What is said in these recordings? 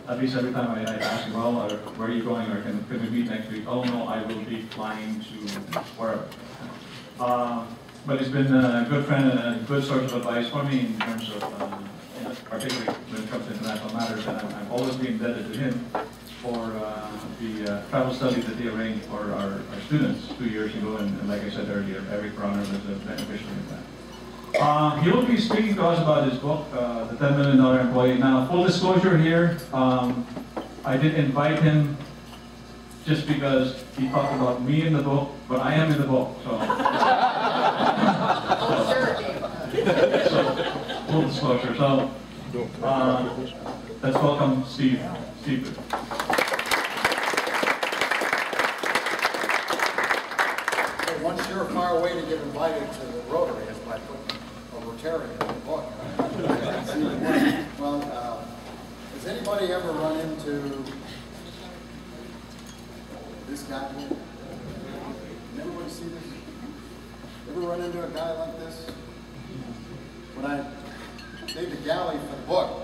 at least every time I ask, well, where are you going, or can we meet next week? Oh no, I will be flying to wherever. But he's been a good friend and a good source of advice for me in terms of, particularly when it comes to international matters, and I've always been indebted to him for the travel study that he arranged for our students 2 years ago, and like I said earlier, Eric Bronner was a beneficiary of that. He will be speaking to us about his book, The $10 Million Employee. Now, full disclosure here, I did invite him just because he talked about me in the book, but I am in the book, so. So full disclosure. So, let's welcome Steve. Steve. One surefire way to get invited to the Rotary is by putting a Rotarian in the book. Well, has anybody ever run into this guy here? Everybody see this? Ever run into a guy like this? When I made the galley for the book,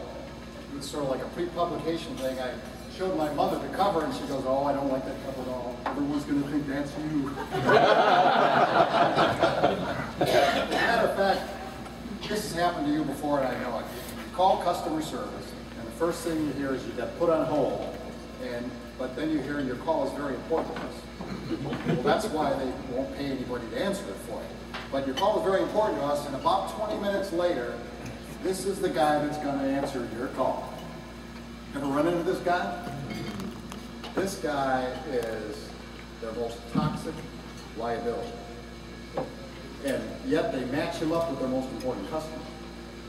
it was sort of like a pre-publication thing. I showed my mother the cover, and she goes, "Oh, I don't like that cover at all. Everyone's going to think that's you." As a matter of fact, this has happened to you before, and I know it. You call customer service, and the first thing you hear is you get put on hold, but then you hear your call is very important to us. Well, that's why they won't pay anybody to answer it for you. But your call is very important to us, and about 20 minutes later, this is the guy that's going to answer your call. Ever run into this guy? This guy is their most toxic liability. And yet they match him up with their most important customer.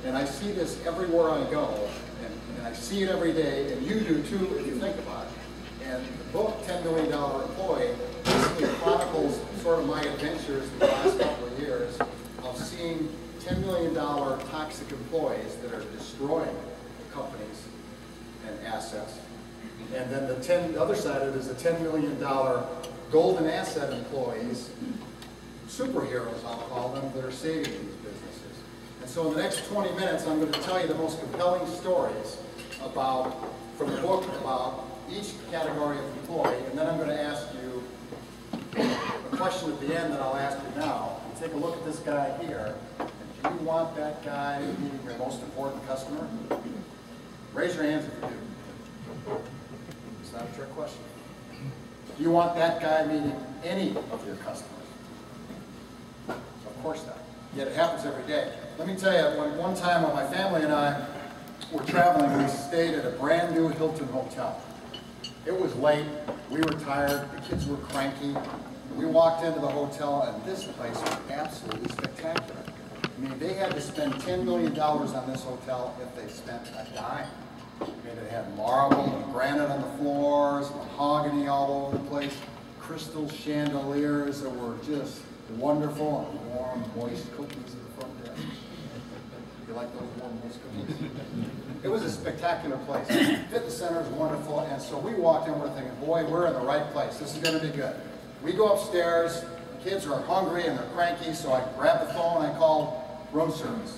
And I see this everywhere I go, and I see it every day, and you do too if you think about it. And the book, $10 Million Employee, basically chronicles sort of my adventures in the last couple of years of seeing $10 million toxic employees that are destroying the companies and assets. And then the other side of it is the $10 million golden asset employees, superheroes I'll call them, that are saving these businesses. And so in the next 20 minutes, I'm going to tell you the most compelling stories from the book about each category of employee, and then I'm going to ask you a question at the end that I'll ask you now. You take a look at this guy here. Do you want that guy being your most important customer? Raise your hands if you do. It's not a trick question. Do you want that guy meeting any of your customers? Of course not. Yet it happens every day. Let me tell you, one time when my family and I were traveling, we stayed at a brand new Hilton hotel. It was late, we were tired, the kids were cranky. We walked into the hotel, and this place was absolutely spectacular. I mean, they had to spend $10 million on this hotel if they spent a dime. I mean, it had marble and granite on the floors, mahogany all over the place, crystal chandeliers that were just wonderful, and warm, moist cookies at the front desk. You like those warm, moist cookies? It was a spectacular place. Fitness center is wonderful, and so we walked in, we're thinking, boy, we're in the right place. This is going to be good. We go upstairs, the kids are hungry and they're cranky, so I grabbed the phone and I called room service.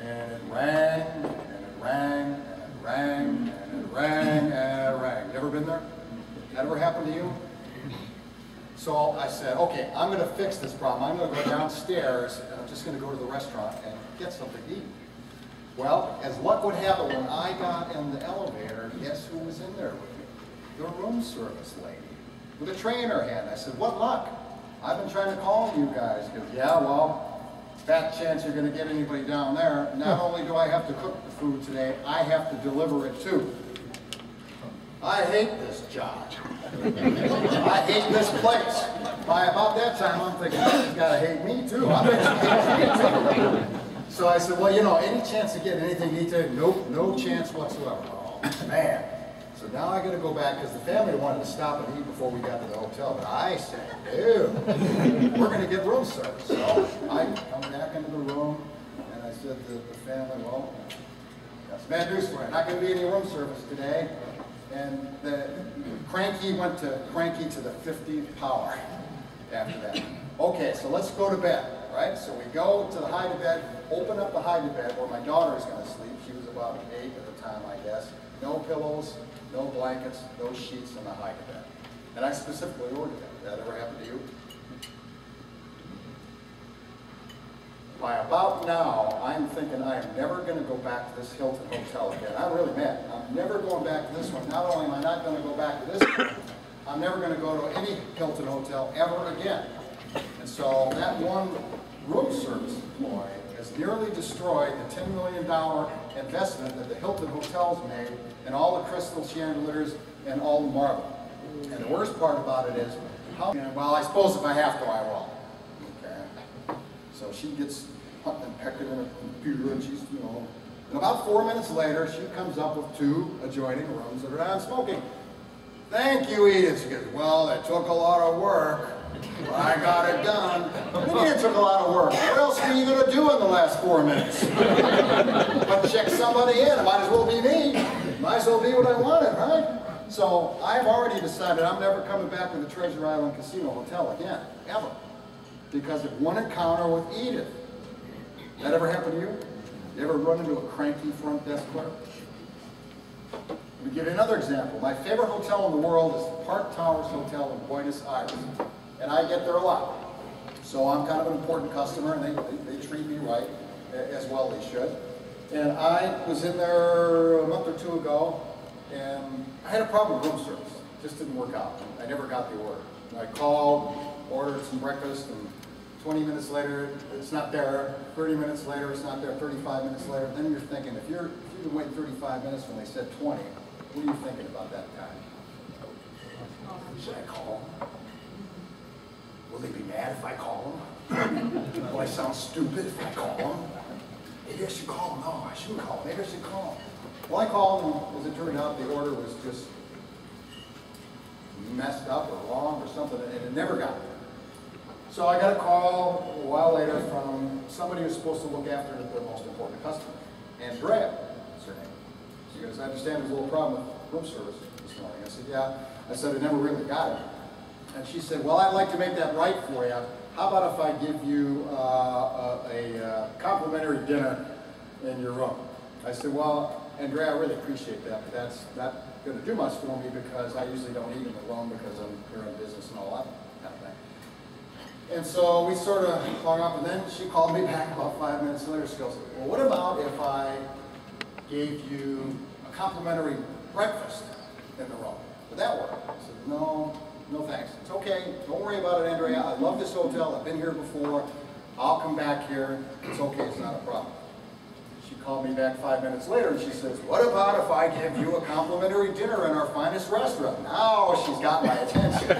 And it rang, and it rang, and it rang, and it rang, and it rang. You ever been there? That ever happened to you? So I said, okay, I'm going to fix this problem. I'm going to go downstairs, and I'm just going to go to the restaurant and get something to eat. Well, as luck would have it, when I got in the elevator, guess who was in there with me? The room service lady, with a tray in her hand. I said, what luck? I've been trying to call you guys. She goes, yeah, well, fat chance you're going to get anybody down there. Not only do I have to cook the food today, I have to deliver it too. I hate this job. I hate this place. By about that time, I'm thinking, she's got to hate me too. I bet she hates me too. So I said, well, you know, any chance to get anything to eat today? Nope, no chance whatsoever. Oh, man. So now I got to go back, because the family wanted to stop and eat before we got to the hotel. But I said, ew, we're going to get room service. So I come back into the room, and I said to the family, well, got some bad news for you. Not going to be any room service today. And the cranky went to cranky to the 50th power after that. Okay, so let's go to bed, right? So we go to the hide-to-bed, open up the hide-to-bed where my daughter is going to sleep. She was about 8 at the time, I guess. No pillows, no blankets, no sheets in the hide bed. And I specifically ordered that. That ever happened to you? By about now, I'm thinking I am never going to go back to this Hilton hotel again. I'm really mad. I'm never going back to this one. Not only am I not going to go back to this one, I'm never going to go to any Hilton hotel ever again. And so that one room service employee has nearly destroyed the $10 million investment that the Hilton hotels made in all the crystal chandeliers and all the marble. And the worst part about it is, well, I suppose if I have to, I will. Okay. So she gets hunting and pecking in a computer, and she's, and about 4 minutes later, she comes up with 2 adjoining rooms that are non-smoking. Thank you, Edith. She goes, well, it took a lot of work, but I got it done. What do you mean it took a lot of work? What else were you going to do in the last 4 minutes? But check somebody in. It might as well be me. Might as well be what I wanted, right? So I've already decided I'm never coming back to the Treasure Island Casino Hotel again, ever. Because of one encounter with Edith. That ever happened to you? You ever run into a cranky front desk clerk? Let me give you another example. My favorite hotel in the world is the Park Towers Hotel in Buenos Aires. And I get there a lot. So I'm kind of an important customer, and they treat me right, as well they should. And I was in there a month or 2 ago, and I had a problem with room service. It just didn't work out. I never got the order. I called, ordered some breakfast, and 20 minutes later, it's not there. 30 minutes later, it's not there. 35 minutes later, then you're thinking, if you've been waiting 35 minutes when they said 20, what are you thinking about that time? Should I call them? Will they be mad if I call them? Will I sound stupid if I call them? Maybe I should call them. No, I shouldn't call them. Maybe I should call them. Well, I called them, and as it turned out, the order was just messed up or wrong or something, and it never got there. So I got a call a while later from somebody who's supposed to look after their most important customer. Andrea is her name. She goes, I understand there's a little problem with room service this morning. I said, yeah. I said, I never really got it. And she said, well, I'd like to make that right for you. How about if I give you a complimentary dinner in your room? I said, well, Andrea, I really appreciate that, but that's not going to do much for me because I usually don't eat in the room because I'm here in business and all that kind of thing. And so we sort of hung up, and then she called me back about 5 minutes later. She goes, well, what about if I gave you a complimentary breakfast in the room? Would that work? I said, no, no thanks. It's okay. Don't worry about it, Andrea. I love this hotel. I've been here before. I'll come back here. It's okay. It's not a problem. She called me back 5 minutes later, and she says, what about if I give you a complimentary dinner in our finest restaurant? Now she's got my attention.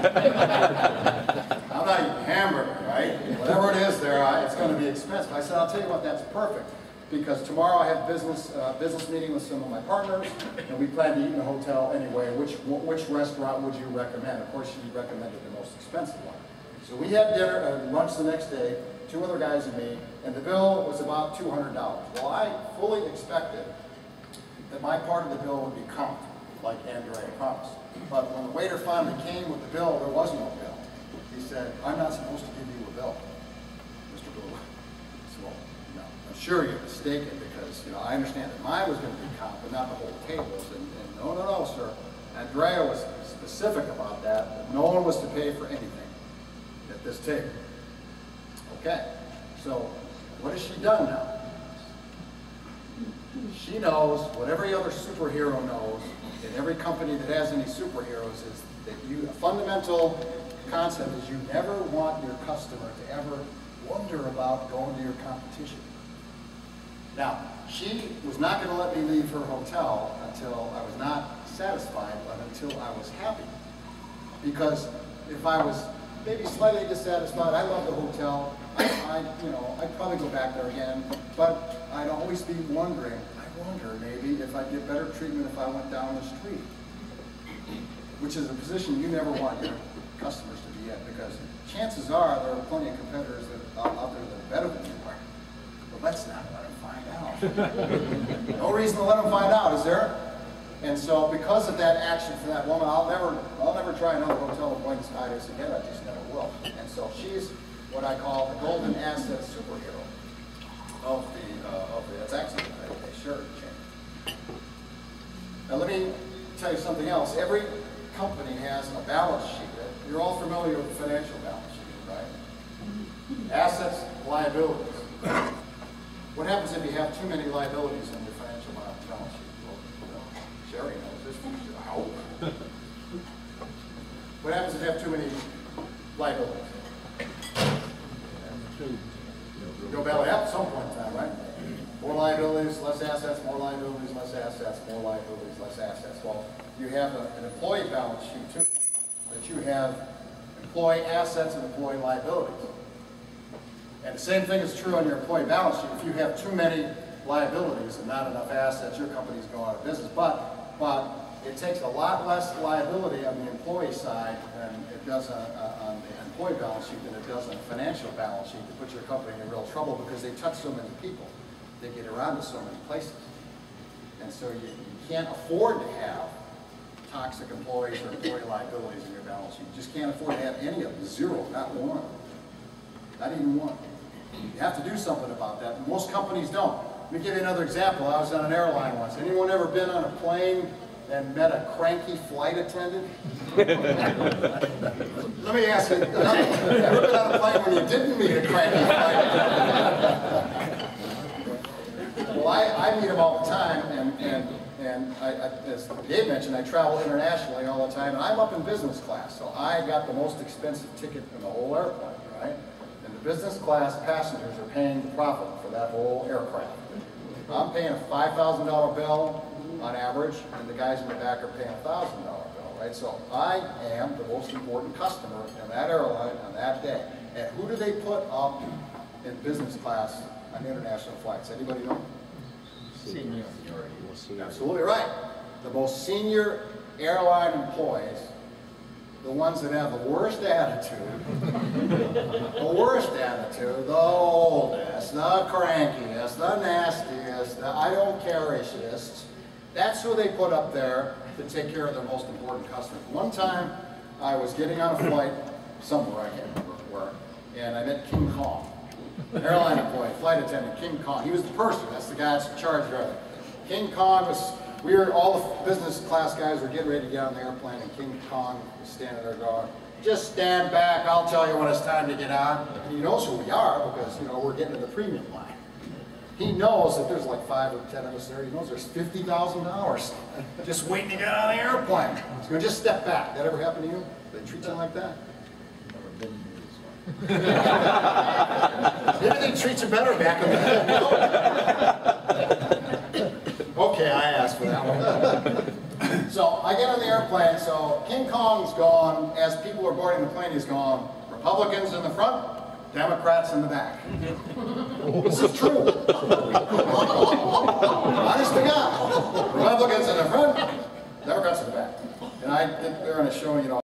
I'm not eating hamburger, right? Whatever it is there, it's going to be expensive. I said, I'll tell you what, that's perfect. Because tomorrow I have business meeting with some of my partners, and we plan to eat in a hotel anyway. Which restaurant would you recommend? Of course, she recommended the most expensive one. So we had dinner, lunch the next day, 2 other guys and me, and the bill was about $200. Well, I fully expected that my part of the bill would be comped, like Andrea promised. But when the waiter finally came with the bill, there was no bill. He said, I'm not supposed to give you a bill, Mr. Blue. So, no, I'm sure you're mistaken because, I understand that mine was going to be comped, but not the whole tables. And no, sir. Andrea was specific about that no one was to pay for anything at this table. Okay, so what has she done now? She knows what every other superhero knows, and every company that has any superheroes is that a fundamental concept is you never want your customer to ever wonder about going to your competition. Now, she was not going to let me leave her hotel until I was not satisfied, but until I was happy. Because if I was maybe slightly dissatisfied, I love the hotel, I'd probably go back there again, but I'd always be wondering, I wonder maybe if I'd get better treatment if I went down the street. Which is a position you never want your customers to be in, because chances are there are plenty of competitors out there that are better than you are. But let's not let them find out. No reason to let them find out, is there? And so because of that action for that woman, I'll never try another hotel in Buenos Aires again. I just never will. And so she's what I call the golden asset superhero of the that's actually a shirt change. Now let me tell you something else. Every company has a balance sheet. You're all familiar with the financial balance sheet, right? Assets, liabilities. What happens if you have too many liabilities in your financial balance sheet? Well, Sherry knows this. I hope. What happens if you have too many liabilities? Go belly up at some point in time, right? More liabilities, less assets, more liabilities, less assets, more liabilities, less assets. Well, you have an employee balance sheet too. That you have employee assets and employee liabilities. And the same thing is true on your employee balance sheet. If you have too many liabilities and not enough assets, your company's going out of business. But it takes a lot less liability on the employee side than it does on the employee balance sheet than it does on the financial balance sheet to put your company in real trouble because they touch so many people. They get around to so many places. And so you can't afford to have toxic employees or employee liabilities in your balance sheet. You just can't afford to have any of them. Zero, not one. Not even one. You have to do something about that. Most companies don't. Let me give you another example. I was on an airline once. Anyone ever been on a plane and met a cranky flight attendant? Let me ask you, ever been on a plane when you didn't meet a cranky flight attendant? Well, I meet them all the time, and as Dave mentioned, I travel internationally all the time, and I'm up in business class, so I got the most expensive ticket in the whole airplane, right? And the business class passengers are paying the profit for that whole aircraft. I'm paying a $5,000 bill on average, and the guys in the back are paying a $1,000 bill, right? So I am the most important customer in that airline on that day. And who do they put up in business class on international flights? Anybody know? Senior. Absolutely right. The most senior airline employees, the ones that have the worst attitude, the oldest, the crankiest, the nastiest, the I don't care-ishest, that's who they put up there to take care of their most important customers. One time, I was getting on a flight somewhere, I can't remember where, and I met King Kong. Airline employee, flight attendant, King Kong. He was the purser, that's the guy that's in charge of everything. King Kong was, all the business class guys were getting ready to get on the airplane, and King Kong was standing there going, just stand back, I'll tell you when it's time to get on. And he knows who we are because, you know, we're getting to the premium line. He knows that there's like 5 or 10 of us there. He knows there's $50,000 just waiting to get on the airplane. He's going to just step back. That ever happen to you? They treat you like that? Maybe they treat you better back in the day. Okay, I asked for that one. So I get on the airplane, so King Kong's gone. As people are boarding the plane, he's gone. Republicans in the front, Democrats in the back. This is true. Honest to God. Republicans in the front, Democrats in the back. And they're going to show, you know,